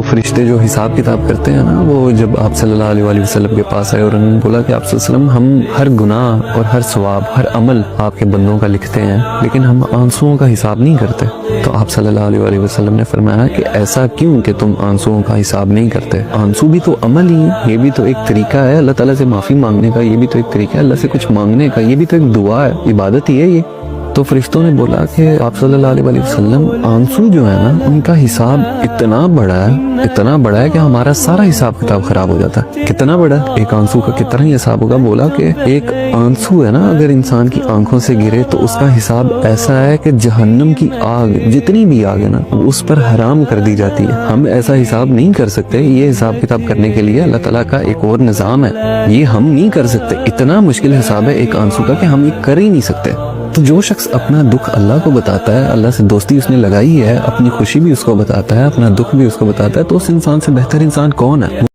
فرشتے جو حساب کتاب کرتے ہیں نا، وہ جب آپ صلی اللہ علیہ وآلہ وسلم کے پاس آئے اور انہوں نے بولا کہ آپ صلی اللہ علیہ وسلم ہم ہر گناہ اور ہر ثواب ہر عمل آپ کے بندوں کا لکھتے ہیں، لیکن ہم آنسوؤں کا حساب نہیں کرتے. تو آپ صلی اللہ علیہ وآلہ وسلم نے فرمایا کہ ایسا کیوں کہ تم آنسوؤں کا حساب نہیں کرتے؟ آنسو بھی تو عمل ہی ہے، یہ بھی تو ایک طریقہ ہے اللہ تعالیٰ سے معافی مانگنے کا، یہ بھی تو ایک طریقہ ہے اللہ سے کچھ مانگنے کا، یہ بھی تو ایک دعا ہے، عبادت ہی ہے یہ. تو فرشتوں نے بولا کہ آپ صلی اللہ علیہ وآلہ وسلم آنسو جو ہے نا ان کا حساب اتنا بڑا ہے کہ ہمارا سارا حساب کتاب خراب ہو جاتا ہے. کتنا بڑا ہے ایک آنسو کا، کتنا ہی حساب ہوگا؟ بولا کہ ایک آنسو ہے نا اگر انسان کی آنکھوں سے گرے تو اس کا حساب ایسا ہے کہ جہنم کی آگ جتنی بھی آگ ہے نا اس پر حرام کر دی جاتی ہے. ہم ایسا حساب نہیں کر سکتے، یہ حساب کتاب کرنے کے لیے اللہ تعالیٰ کا ایک اور نظام ہے، یہ ہم نہیں کر سکتے. اتنا مشکل حساب ہے ایک آنسو کا کہ ہم یہ کر ہی نہیں سکتے. تو جو شخص اپنا دکھ اللہ کو بتاتا ہے، اللہ سے دوستی اس نے لگائی ہے، اپنی خوشی بھی اس کو بتاتا ہے، اپنا دکھ بھی اس کو بتاتا ہے، تو اس انسان سے بہتر انسان کون ہے؟